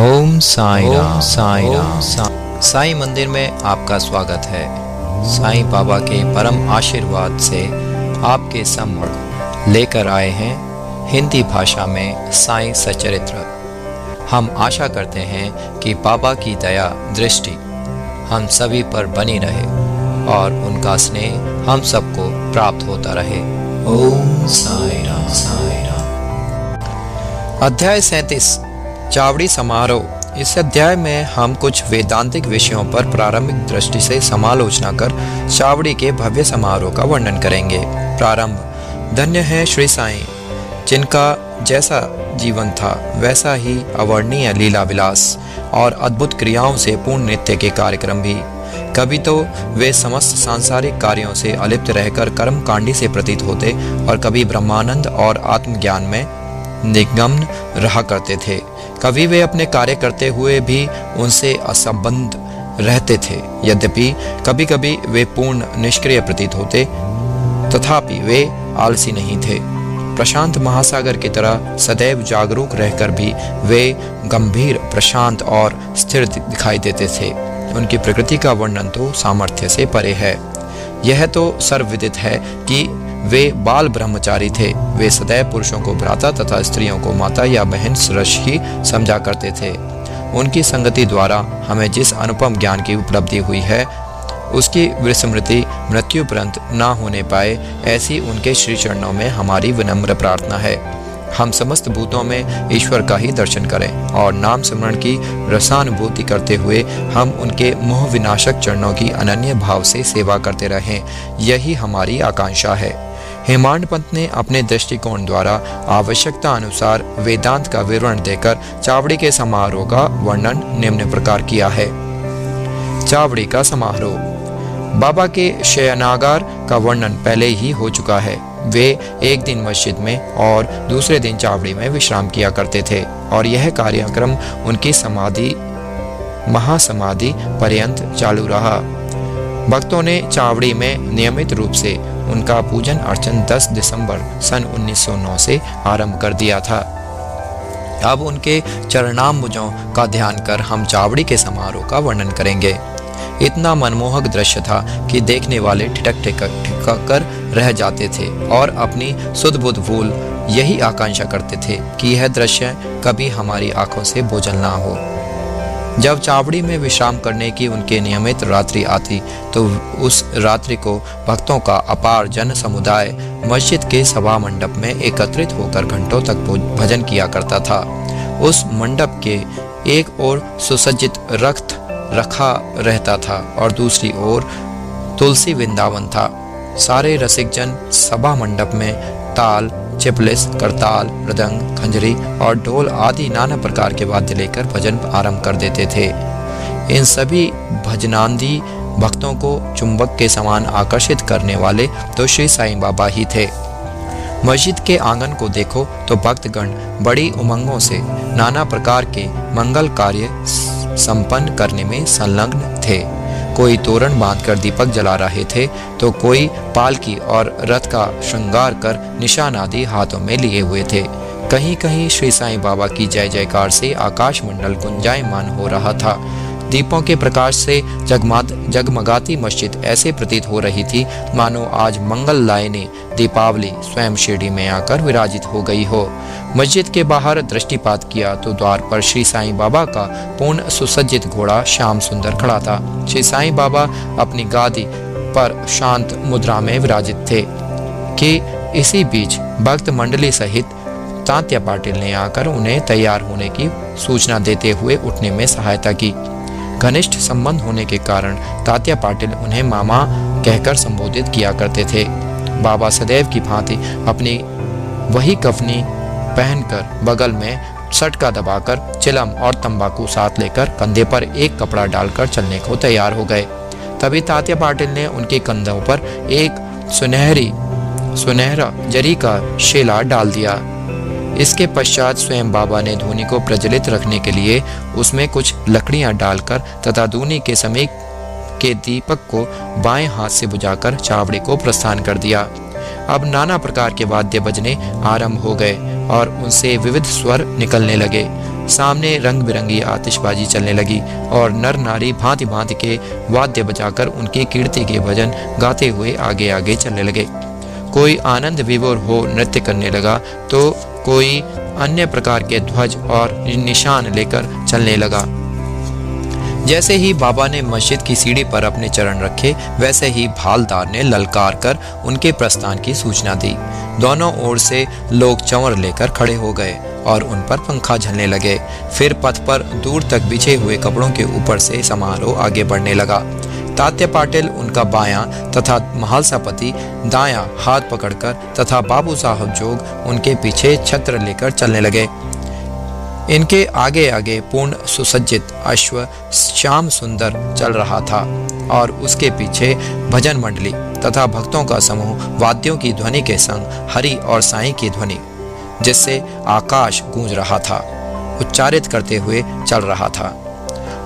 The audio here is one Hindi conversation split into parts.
ओम साई राम साई राम साई मंदिर में आपका स्वागत है। साईं बाबा के परम आशीर्वाद से आपके सम्मुख लेकर आए हैं हिंदी भाषा में साईं सचरित्र। हम आशा करते हैं कि बाबा की दया दृष्टि हम सभी पर बनी रहे और उनका स्नेह हम सबको प्राप्त होता रहे। ओम साई राम साई राम। अध्याय 37 चावड़ी समारोह। इस अध्याय में हम कुछ वेदांतिक विषयों पर प्रारंभिक दृष्टि से समालोचना कर चावड़ी के भव्य समारोह का वर्णन करेंगे। प्रारंभ। धन्य है श्री साईं, जिनका जैसा जीवन था वैसा ही अवर्णीय लीला विलास और अद्भुत क्रियाओं से पूर्ण नृत्य के कार्यक्रम भी। कभी तो वे समस्त सांसारिक कार्यों से अलिप्त रहकर कर्म कांडी से प्रतीत होते और कभी ब्रह्मानंद और आत्मज्ञान में निगम्न रहा करते थे। कभी वे अपने कार्य करते हुए भी उनसे असंबद्ध रहते थे। यद्यपि कभी कभी वे पूर्ण निष्क्रिय प्रतीत होते, तथापि वे आलसी नहीं थे। प्रशांत महासागर की तरह सदैव जागरूक रहकर भी वे गंभीर, प्रशांत और स्थिर दिखाई देते थे। उनकी प्रकृति का वर्णन तो सामर्थ्य से परे है। यह तो सर्वविदित है कि वे बाल ब्रह्मचारी थे। वे सदैव पुरुषों को भ्राता तथा स्त्रियों को माता या बहन सरस ही समझा करते थे। उनकी संगति द्वारा हमें जिस अनुपम ज्ञान की उपलब्धि हुई है, उसकी विस्मृति मृत्यु पर्यंत न होने पाए, ऐसी उनके श्री चरणों में हमारी विनम्र प्रार्थना है। हम समस्त भूतों में ईश्वर का ही दर्शन करें और नाम स्मरण की रसानुभूति करते हुए हम उनके मोह विनाशक चरणों की अनन्य भाव से सेवा करते रहें, यही हमारी आकांक्षा है। हेमांड पंत ने अपने दृष्टिकोण द्वारा आवश्यकता अनुसार वेदांत का विवरण देकर चावड़ी के समारोह का वर्णन निम्न प्रकार किया है। चावड़ी का समारोह। बाबा के शयनागार का वर्णन पहले ही हो चुका है। वे एक दिन मस्जिद में और दूसरे दिन चावड़ी में विश्राम किया करते थे और यह कार्यक्रम उनकी समाधि महासमाधि पर्यंत चालू रहा। भक्तों ने चावड़ी में नियमित रूप से उनका पूजन अर्चन 10 दिसंबर सन 1909 से आरंभ कर दिया था। अब उनके चरणाम्बुजों का ध्यान कर हम चावड़ी के समारोह का वर्णन करेंगे। इतना मनमोहक दृश्य था कि देखने वाले ठिठक ठिठक कर रह जाते थे और अपनी सुध बुध भूल यही आकांक्षा करते थे कि यह दृश्य कभी हमारी आंखों से बोझल ना हो। जब चावड़ी में विश्राम करने की उनके नियमित रात्रि आती तो उस रात्रि को भक्तों का अपार जन समुदाय मस्जिद के सभा मंडप में एकत्रित होकर घंटों तक भजन किया करता था। उस मंडप के एक ओर सुसज्जित रक्त रखा रहता था और दूसरी ओर तुलसी वृंदावन था। सारे रसिक जन सभा मंडप में ताल, चिपलिस, करताल, मृदंग, खंजरी और ढोल आदि नाना प्रकार के वाद्य लेकर भजन आरंभ कर देते थे। इन सभी भजनांदी भक्तों को चुंबक के समान आकर्षित करने वाले तो श्री साईं बाबा ही थे। मस्जिद के आंगन को देखो तो भक्तगण बड़ी उमंगों से नाना प्रकार के मंगल कार्य संपन्न करने में संलग्न थे। कोई तोरण बांधकर दीपक जला रहे थे तो कोई पालकी और रथ का श्रृंगार कर निशान आदि हाथों में लिए हुए थे। कहीं कहीं श्री साईं बाबा की जय जयकार से आकाश मंडल गुंजायमान हो रहा था। दीपों के प्रकाश से जगमगाती मस्जिद ऐसे प्रतीत हो रही थी मानो आज मंगल लायनी दीपावली स्वयं शिरडी में आकर विराजित हो गई हो। मस्जिद के बाहर दृष्टिपात किया तो द्वार पर श्री साईं बाबा का पूर्ण सुसज्जित घोड़ा श्याम सुंदर खड़ा था। श्री साईं बाबा अपनी गादी पर शांत मुद्रा में विराजित थे कि इसी बीच भक्त मंडली सहित तात्या पाटिल ने आकर उन्हें तैयार होने की सूचना देते हुए उठने में सहायता की। घनिष्ठ संबंध होने के कारण तात्या पाटिल उन्हें मामा कहकर संबोधित किया करते थे। बाबा सदैव की भांति अपनी वही कफनी पहनकर बगल में सटका दबाकर चिलम और तंबाकू साथ लेकर कंधे पर एक कपड़ा डालकर चलने को तैयार हो गए। तभी तात्या पाटिल ने उनके कंधों पर एक सुनहरा जरी का शेला डाल दिया। इसके पश्चात स्वयं बाबा ने धूनी को प्रज्वलित रखने के लिए उसमें कुछ लकड़ियां डालकर तथा धूनी के समीप के दीपक को बाएं हाथ से बुझाकर चावड़ी को प्रस्थान कर दिया। अब नाना प्रकार के वाद्य बजने आरंभ हो गए और उनसे विविध स्वर निकलने लगे। सामने रंग बिरंगी आतिशबाजी चलने लगी और नर नारी भांति भांति के वाद्य बजाकर उनकी कीर्ति के भजन गाते हुए आगे आगे चलने लगे। कोई आनंद विभोर हो नृत्य करने लगा तो कोई अन्य प्रकार के ध्वज और निशान लेकर चलने लगा। जैसे ही बाबा ने मस्जिद की सीढ़ी पर अपने चरण रखे, वैसे ही भालदार ने ललकार कर उनके प्रस्थान की सूचना दी। दोनों ओर से लोग चंवर लेकर खड़े हो गए और उन पर पंखा झलने लगे। फिर पथ पर दूर तक बिछे हुए कपड़ों के ऊपर से समारोह आगे बढ़ने लगा। तात्या पाटिल उनका बायां तथा महालसापति दायां हाथ पकड़कर तथा बाबू साहब जोग उनके पीछे छत्र लेकर चलने लगे। इनके आगे आगे पूर्ण सुसज्जित अश्व श्याम सुंदर चल रहा था और उसके पीछे भजन मंडली तथा भक्तों का समूह वाद्यों की ध्वनि के संग हरि और साईं की ध्वनि, जिससे आकाश गूंज रहा था, उच्चारित करते हुए चल रहा था।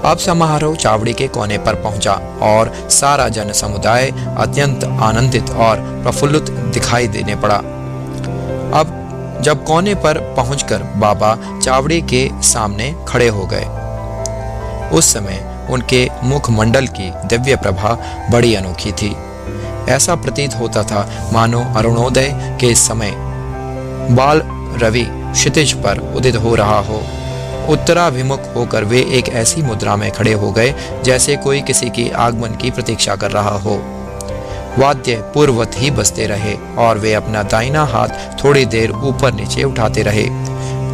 अब समारोह चावड़ी के कोने पर पहुंचा और सारा जन समुदाय अत्यंत आनंदित और प्रफुल्लित दिखाई देने पड़ा। अब जब कोने पर पहुंचकर बाबा चावड़ी के सामने खड़े हो गए, उस समय उनके मुखमंडल की दिव्य प्रभा बड़ी अनोखी थी। ऐसा प्रतीत होता था मानो अरुणोदय के समय बाल रवि क्षितिज पर उदित हो रहा हो। उत्तराभिमुख होकर वे एक ऐसी मुद्रा में खड़े हो गए जैसे कोई किसी के आगमन की प्रतीक्षा कर रहा हो। वाद्य पूर्ववत ही बजते रहे और वे अपना दाहिना हाथ थोड़ी देर ऊपर नीचे उठाते रहे।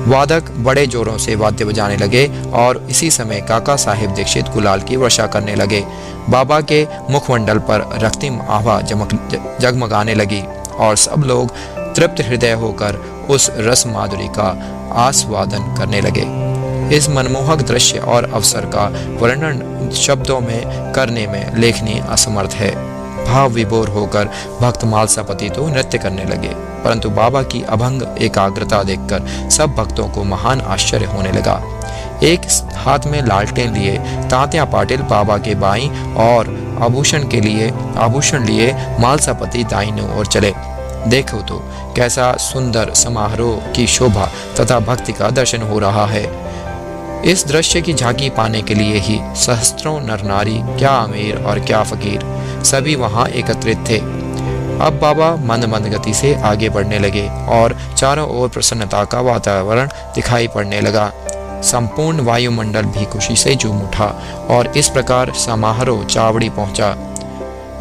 वादक बड़े जोरों से वाद्य बजाने लगे और इसी समय काका साहिब दीक्षित गुलाल की वर्षा करने लगे। बाबा के मुखमंडल पर रक्तिम आभा जगमगाने लगी और सब लोग तृप्त हृदय होकर उस रस माधुरी का आस्वादन करने लगे। इस मनमोहक दृश्य और अवसर का वर्णन शब्दों में करने में लेखनी असमर्थ है। भाव विभोर होकर भक्त मालसापति तो नृत्य करने लगे, परंतु बाबा की अभंग एकाग्रता देखकर सब भक्तों को महान आश्चर्य होने लगा। एक हाथ में लालटेन लिए तात्या पाटिल बाबा के बाईं और आभूषण लिए मालसापति दाहिनी ओर चले। देखो तो कैसा सुंदर समारोह की शोभा तथा भक्ति का दर्शन हो रहा है। इस दृश्य की झांकी पाने के लिए ही सहस्त्रों नर नारी, क्या अमीर और क्या फकीर, सभी वहां एकत्रित थे। अब बाबा मंद मंद गति से आगे बढ़ने लगे और चारों ओर प्रसन्नता का वातावरण दिखाई पड़ने लगा। संपूर्ण वायुमंडल भी खुशी से झूम उठा और इस प्रकार समारोह चावड़ी पहुंचा।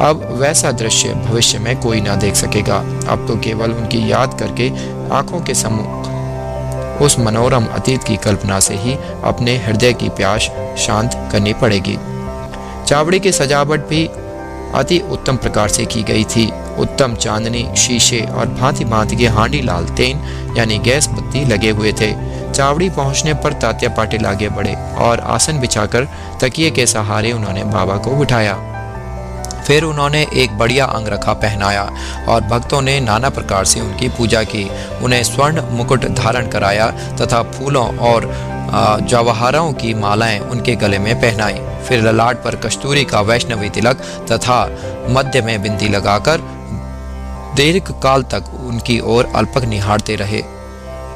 अब वैसा दृश्य भविष्य में कोई ना देख सकेगा। अब तो केवल उनकी याद करके आंखों के सम्मुख उस मनोरम अतीत की कल्पना से ही अपने हृदय की प्यास शांत करनी पड़ेगी। चावड़ी की सजावट भी अति उत्तम प्रकार से की गई थी। उत्तम चांदनी, शीशे और भांति भांति के हांडी लालटेन यानी गैस बत्ती लगे हुए थे। चावड़ी पहुंचने पर तात्या पाटिल आगे बढ़े और आसन बिछाकर तकिए के सहारे उन्होंने बाबा को बिठाया। फिर उन्होंने एक बढ़िया अंगरखा पहनाया और भक्तों ने नाना प्रकार से उनकी पूजा की। उन्हें स्वर्ण मुकुट धारण कराया तथा फूलों और जवाहरों की मालाएं उनके गले में पहनाई। फिर ललाट पर कस्तूरी का वैष्णवी तिलक तथा मध्य में बिंदी लगाकर दीर्घ काल तक उनकी ओर अल्पक निहारते रहे।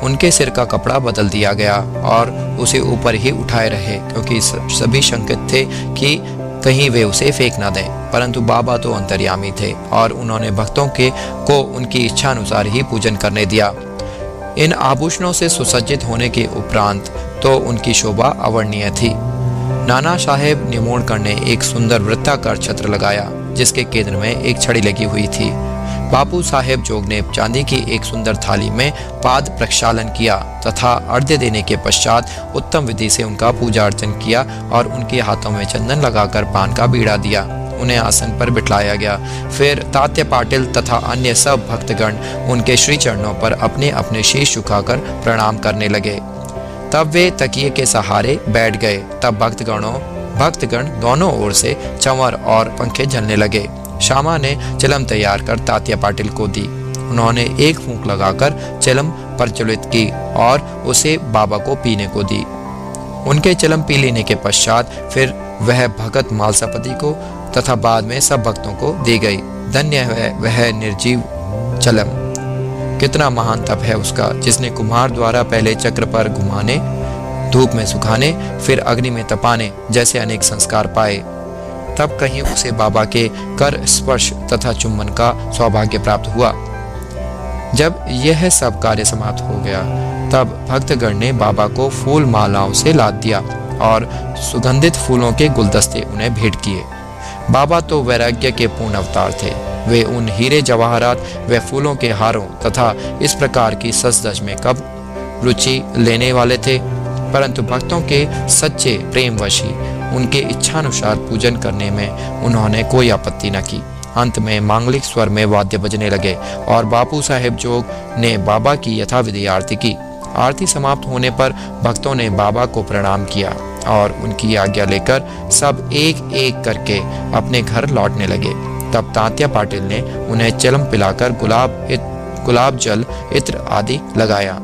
उनके सिर का कपड़ा बदल दिया गया और उसे ऊपर ही उठाए रहे, क्योंकि सभी शंकित थे कि कहीं वे उसे फेंक ना दें। परंतु बाबा तो अंतर्यामी थे और उन्होंने भक्तों को उनकी इच्छा अनुसार ही पूजन करने दिया। इन आभूषणों से सुसज्जित होने के उपरांत तो उनकी शोभा अवर्णनीय थी। नाना साहेब निमोणकर ने एक सुंदर वृत्ताकार छत्र लगाया जिसके केंद्र में एक छड़ी लगी हुई थी। बापू साहेब जोग ने चांदी की एक सुंदर थाली में पाद प्रक्षालन किया तथा अर्घ्य देने के पश्चात उत्तम विधि से उनका पूजा अर्चन किया और उनके हाथों में चंदन लगाकर पान का बीड़ा दिया। उन्हें आसन पर बिठाया गया। फिर तात्या पाटिल तथा अन्य सब भक्तगण उनके श्री चरणों पर अपने अपने शीश झुकाकर प्रणाम करने लगे। तब वे तकिए के सहारे बैठ गए। तब भक्तगण दोनों ओर से चंवर और पंखे झलने लगे। श्यामा ने चिलम तैयार कर तात्या पाटिल को दी। उन्होंने एक फूंक लगाकर चिलम प्रज्वलित की और उसे बाबा को पीने को दी। उनके चिलम पी लेने के पश्चात फिर वह भगत मालसापति को तथा बाद में सब भक्तों को दी गई। धन्य है वह निर्जीव चलम, कितना महान तप है उसका, जिसने कुम्हार द्वारा पहले चक्र पर घुमाने धूप में सुखाने, फिर अग्नि में तपाने जैसे अनेक संस्कार पाए। तब कहीं उसे बाबा के कर स्पर्श तथा चुम्बन का सौभाग्य प्राप्त हुआ। जब यह सब कार्य समाप्त हो गया, तब भक्तगण ने बाबा को फूल मालाओं से लाद दिया और सुगंधित फूलों के गुलदस्ते उन्हें भेंट किए। बाबा तो वैराग्य के पूर्ण अवतार थे। वे उन हीरे जवाहरात व फूलों के हारों तथा इस प्रकार की सजधज में कब रुचि लेने वाले थे, परंतु भक्तों के सच्चे प्रेमवश ही उनके इच्छानुसार पूजन करने में उन्होंने कोई आपत्ति न की। अंत में मांगलिक स्वर में वाद्य बजने लगे और बापू साहेब जोग ने बाबा की यथाविधि आरती की। आरती समाप्त होने पर भक्तों ने बाबा को प्रणाम किया और उनकी आज्ञा लेकर सब एक एक करके अपने घर लौटने लगे। तब तात्या पाटिल ने उन्हें चिलम पिलाकर गुलाब जल, इत्र आदि लगाया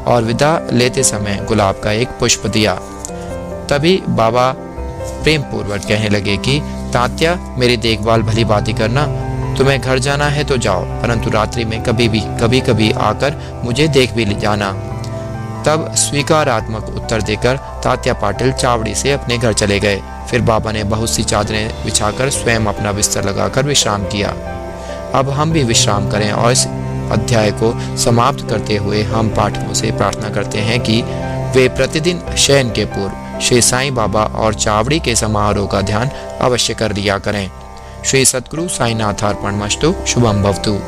और विदा लेते समय गुलाब का एक पुष्प दिया। तभी बाबा प्रेम पूर्वक कहने लगे कि तात्या, मेरी देखभाल भली बात ही करना। तुम्हें घर जाना है तो जाओ, परंतु रात्रि में कभी कभी आकर मुझे देख भी जाना। तब स्वीकारात्मक उत्तर देकर तात्या पाटिल चावड़ी से अपने घर चले गए। फिर बाबा ने बहुत सी चादरें बिछाकर स्वयं अपना बिस्तर लगाकर विश्राम किया। अब हम भी विश्राम करें और इस अध्याय को समाप्त करते हुए हम पाठकों से प्रार्थना करते हैं कि वे प्रतिदिन शयन के पूर्व श्री साईं बाबा और चावड़ी के समारोह का ध्यान अवश्य कर लिया करें। श्री सद्गुरु साईनाथार्पणमस्तु। शुभम भवतु।